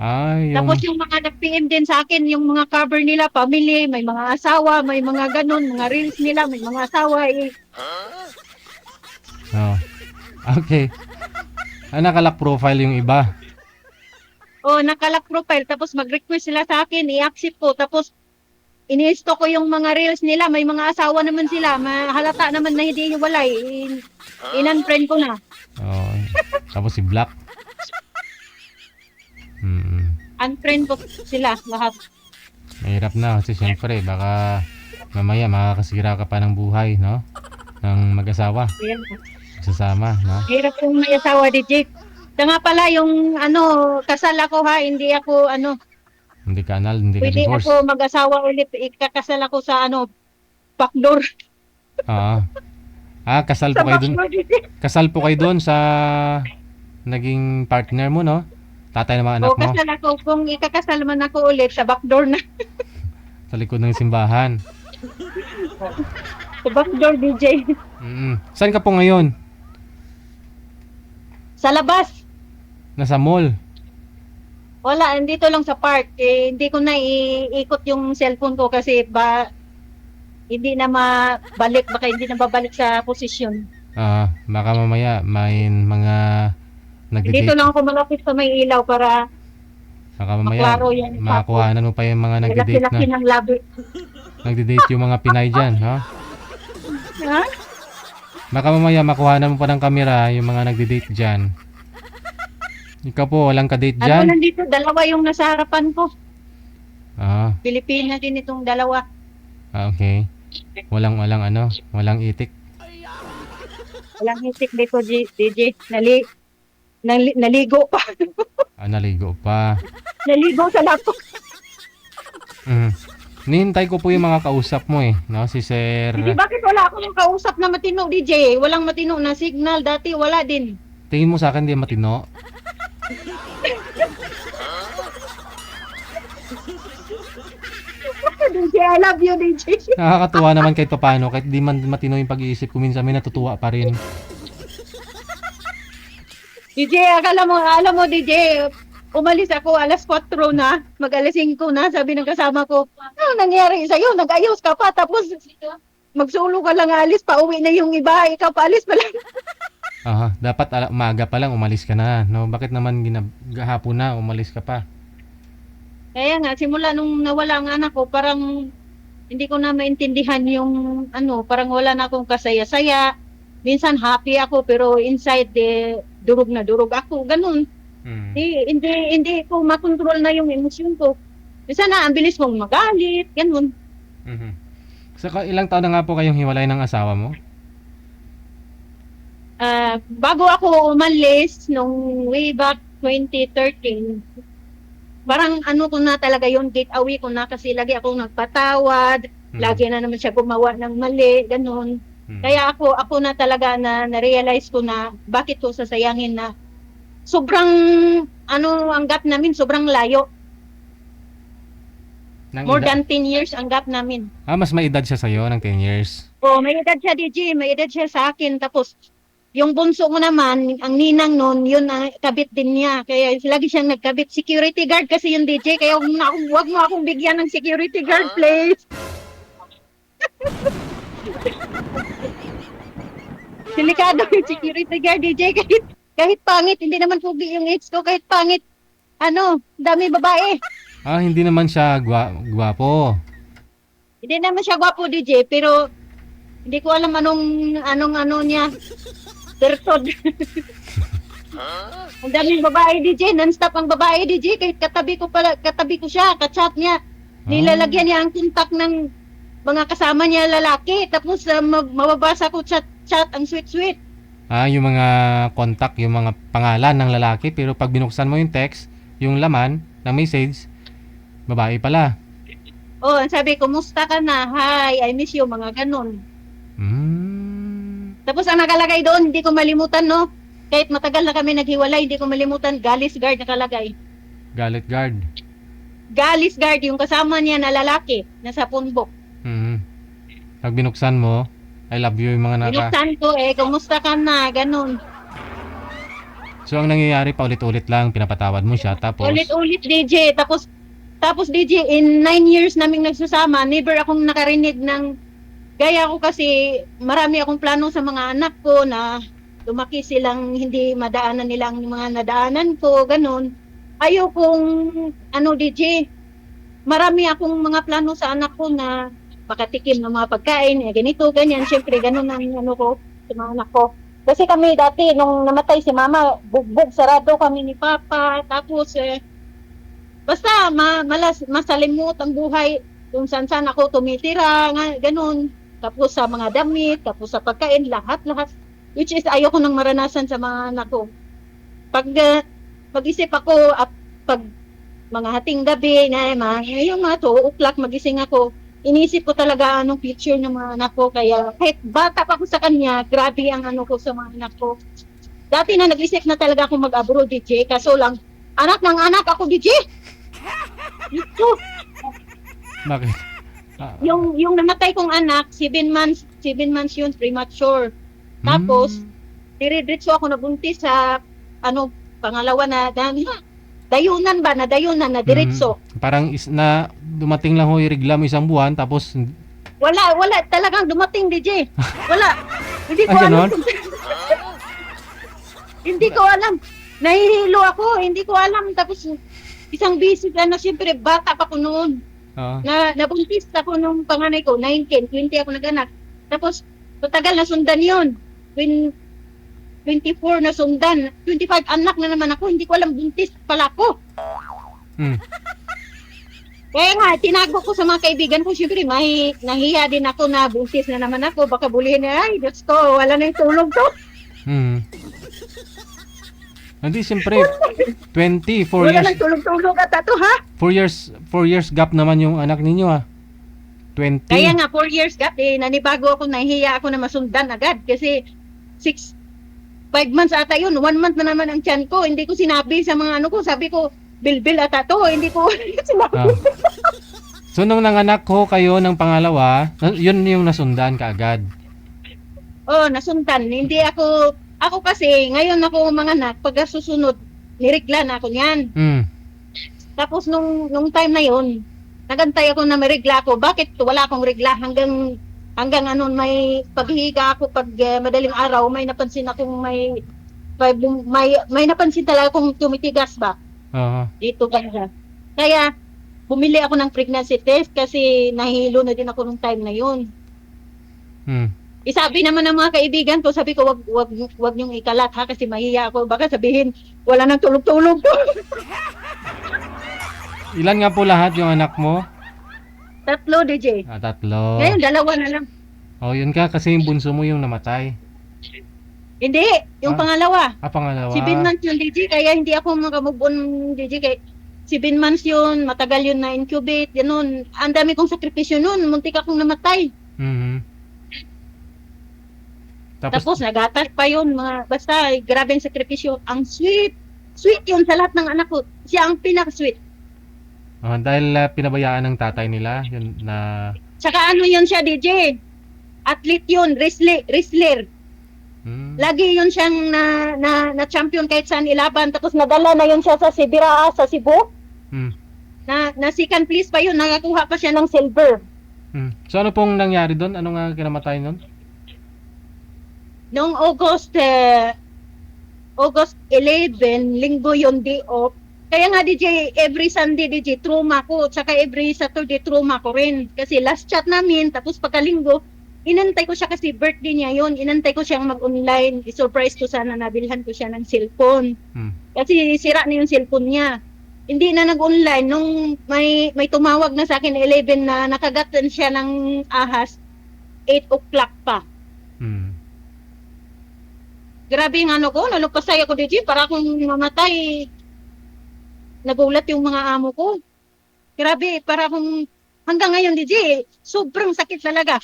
Ay, Tapos yung yung mga nag-PM din sa akin, yung mga cover nila, family, may mga asawa, may mga ganun, mga reels nila, may mga asawa. Eh. oh, okay. Naka-lock profile yung iba. O, nakalak profile, tapos mag-request sila sa akin, i-accept ko. Tapos, ini-stock ko yung mga reels nila, may mga asawa naman sila, mahalata naman na hindi hiwalay. In-unfriend ko na. Oh, tapos si Black. Mm. Unfriend ko sila lahat. Mahirap na kasi syempre baka mamaya makakasira ka pa ng buhay, no? Ng mag-asawa, Ayan. magsasama, no? Hirap kong may asawa, DJ. Siya nga pala, yung ano, kasal ako ha, hindi ako, ano, Hindi ka anal, hindi ka pwede ako divorce. mag-asawa ulit, ikakasal ako sa, ano, backdoor. Oo. Kasal Sa po kayo dun. backdoor, DJ. Kasal po kayo dun sa naging partner mo, no? Tatay ng mga anak O, mo. kasal ako. Kung ikakasal man ako ulit, sa backdoor na. Sa likod ng simbahan. Sa backdoor, DJ. Saan ka po ngayon? Sa labas. Nasa mall. Wala, andito lang sa park. Eh, hindi ko na iikot yung cellphone ko kasi hindi na mabalik, baka hindi na babalik sa posisyon. Baka mamaya may mga Dito nagde-date. lang ako malapit sa may ilaw para Baka mamaya maklaro yung usapan. makakuhanan mo pa yung mga May nagde-date na laki-laki ng labi. nagde-date yung mga Pinay dyan, no? Ha? Baka mamaya makuhanan mo pa ng kamera yung mga nagde-date dyan. Ikaw po, walang ka-date Ano dyan? nandito, dalawa yung nasa harapan ko. Ah, Pilipina din itong dalawa. okay. Walang itik. Walang hitik dito, DJ. Naligo pa. Naligo pa. Naligo sa laptop. Mm. Nihintay ko po yung mga kausap mo no? Si Sir... Hindi, bakit wala akong kausap na matino, DJ? Walang matino na signal. Dati wala din. Tingin mo sa akin di matino? DJ, I love you, DJ. Nakakatuwa naman kahit papaano. Kahit di man matino yung pag-iisip ko, minsan may natutuwa pa rin. DJ, alam mo, DJ, umalis ako alas 4 na, mag-alas 5 na, sabi ng kasama ko, ano nangyari sa'yo? Nag-ayos ka pa, tapos magsulo ka lang alis, pauwi na yung iba, ikaw paalis pa lang. Dapat maaga pa lang umalis ka na, no? Bakit naman gahapon na umalis ka pa? Kaya nga, simula nung nawala ang anak ko, parang hindi ko na maintindihan yung parang wala na akong kasaya-saya. Minsan happy ako, pero inside, durog na durog ako, ganun. Hindi ko makontrol na yung emosyon ko. Minsan na, ang bilis mong magalit, ganun. Mhm. Saka ilang taon na nga po kayong hiwalay ng asawa mo? Bago ako umalis, nung way back 2013, parang ko na talaga yung get away ko na kasi lagi akong nagpatawad, lagi na naman siya gumawa ng mali, ganun. Kaya ako na talaga na-realize ko na bakit ko sasayangin na sobrang ang gap namin, sobrang layo. More than 10 years ang gap namin. Mas may edad siya sa'yo ng 10 years. May edad siya, DJ, may edad siya sa akin. Tapos, yung bunso ko naman, ang ninang nun, yun ang kabit din niya. Kaya lagi siyang nagkabit. Security guard kasi yung DJ. Kaya huwag mo akong bigyan ng security guard, please. Delikado yung security guard, DJ. Kahit pangit, hindi naman pugi yung ex ko. Kahit pangit, dami babae. Hindi naman siya gwapo. Hindi naman siya gwapo, DJ. Pero, hindi ko alam anong niya. Tertod. Ang daming babae, DJ. Non-stop ang babae, DJ. Kahit katabi ko siya, kachat niya. Nilalagyan niya ang kontak ng mga kasama niya lalaki. Tapos, mababasa ko chat, ang sweet-sweet. Yung mga contact, yung mga pangalan ng lalaki, pero pag binuksan mo yung text, yung laman ng message, babae pala. Sabi, kumusta ka na? Hi, I miss you, mga ganun. Tapos ang nakalagay doon, hindi ko malimutan, no? Kahit matagal na kami naghiwalay, hindi ko malimutan, Galis Guard nakalagay. Galit guard. Galis Guard, yung kasama niya na lalaki, nasa punbok. Pag binuksan mo, I love you yung mga Binuksan ko, kumusta ka na? Ganun. So ang nangyayari paulit-ulit lang, pinapatawad mo siya tapos Ulit-ulit, DJ. Tapos DJ, in 9 years naming nagsusama, never akong nakarinig ng gaya ko kasi marami akong plano sa mga anak ko na lumaki silang hindi madaanan nilang yung mga nadaanan ko, ganun. Ayaw kong, DJ, marami akong mga plano sa anak ko na makatikim ng mga pagkain, ganito, ganyan. Siyempre, ganun ang ko sa mga anak ko. Kasi kami dati, nung namatay si mama, bugbog, sarado kami ni papa. Tapos, basta masalimot ang buhay kung saan ako tumitira, ganun. Tapos sa mga damit, tapos sa pagkain, lahat. Which is, ayoko nang maranasan sa mga anak ko. Pag-isip ako, pag mga hating gabi, yung mga 2 o'clock, magising ako, inisip ko talaga anong future ng mga anak ko. Kaya kahit bata pa ako sa kanya, grabe ang ko sa mga anak ko. Dati na nag-isip na talaga ako mag-abroad, DJ. Kaso lang, anak ng anak ako, DJ. Ito. bakit? Yung namatay kong anak, 7 months yun, premature. Tapos, diretso ako nabuntis sa, pangalawa na dayunan na diretso. Parang dumating lang ho yung regla mo 1 buwan tapos Wala talagang dumating, DJ. Wala. Hindi ko Ay, alam. ganon? Hindi ko alam. Nahihilo ako, hindi ko alam. Tapos isang visit siyempre bata pa ko noon. Nabuntis ako nung panganay ko, 19, 20 ako naganak. Tapos matagal na sundan 'yon. 24 na sundan, 25 anak na naman ako, hindi ko alam buntis pala ako. Kaya nga, tinago ko sa mga kaibigan ko, siyempre, nahiya din ako na buntis na naman ako, baka bulihin na, ay, Diyos ko, wala na yung tulog to. Hindi, siyempre, 4 Wala years, nang tulog-tulog at ato, ha? 4 years gap naman yung anak ninyo, 20. Kaya nga, 4 years gap, nanibago ako, nahihiya ako na masundan agad, kasi 5 months ata yun, 1 month na naman ang tiyan ko, hindi ko sinabi sa mga ko, sabi ko, bilbil ata to, hindi ko sinabi. So, nung nanganak ko kayo ng pangalawa, yun yung nasundan kaagad. Nasundan, hindi ako kasi, ngayon ako manganak, pag susunod, nirigla na ako niyan. Tapos nung time na yun, nagantay ako na may regla ako. Bakit wala akong regla hanggang may paghihiga ako pag madaling araw, may napansin akong may napansin talaga akong tumitigas ba? Dito banda. Kaya bumili ako ng pregnancy test kasi nahihilo na din ako nung time na yun. Isabi naman ng mga kaibigan ko, sabi ko wag niyong ikalat ha kasi mahiya ako. Baka sabihin wala nang tulog-tulog ko. Ilan nga po lahat yung anak mo? 3, DJ. 3. Ngayon, 2 na lang. Yun ka kasi yung bunso mo yung namatay. Hindi, yung pangalawa. Pangalawa. 7 months yun, DJ, kaya hindi ako makamove on, DJ, kaya 7 months yun, matagal yun na incubate, ganun. Ang dami kong sakripisyo nun, muntik akong namatay. Tapos nagatas pa yun, basta, grabeng sakripisyo. Ang sweet yun sa lahat ng anak ko. Siya ang pinaka-sweet. Dahil pinabayaan ng tatay nila, yun na... Tsaka yun siya, DJ? Athlete yun, wrestler. Lagi yun siyang na champion kahit saan ilaban. Tapos nadala na yun siya sa Sibira, sa Cebu. Na second place pa yun, nakakuha pa siya ng silver. So ano pong nangyari doon? Ano nga kinamatay nun? Noong August 11, linggo yun, day off. Kaya nga, DJ, every Sunday, DJ, trauma ko. Tsaka every Saturday, trauma ko rin. Kasi last chat namin, tapos pagkalinggo, inantay ko siya kasi birthday niya yun. Inantay ko siyang mag-online. I-surprise ko sana, nabilhan ko siya ng cellphone. Kasi sira na yung cellphone niya. Hindi na nag-online. Nung may tumawag na sa akin, 11 na nakagatan siya ng ahas, 8 o'clock pa. Grabe yung ko, nalupasay ako, DJ, para akong mamatay. Nagulat yung mga amo ko. Grabe, para akong hanggang ngayon, DJ, sobrang sakit talaga.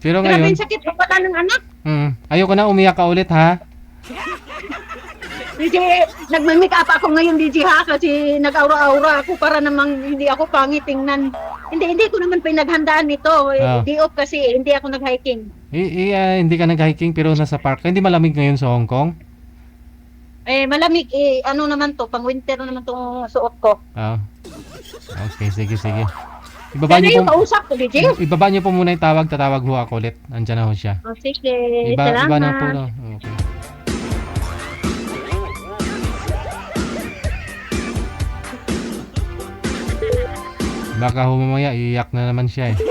Pero Grabe ngayon... yung sakit, wala ng anak. Ayoko na umiyak ka ulit, ha? DJ, nagmamake up ako ngayon, DJ, ha? Kasi nag-aura-aura ako para namang hindi ako pangit tingnan. Hindi ko naman pinaghandaan nito. Day off kasi, hindi ako nag-hiking. Hindi ka nag-hiking pero nasa park ka. Hindi malamig ngayon sa Hong Kong? Malamig ano naman to, pang winter naman tong suot ko. Ah. Okay, sige, sige. Ibaba Yan na niyo yung po, kausap ko, DJ. ibaba niyo po muna yung tawag, tatawag ho ako ulit. Andiyan na ho siya. Oh, sige, Iba na po. salamat. No? Okay. Baka ho mamaya iiyak na naman siya eh.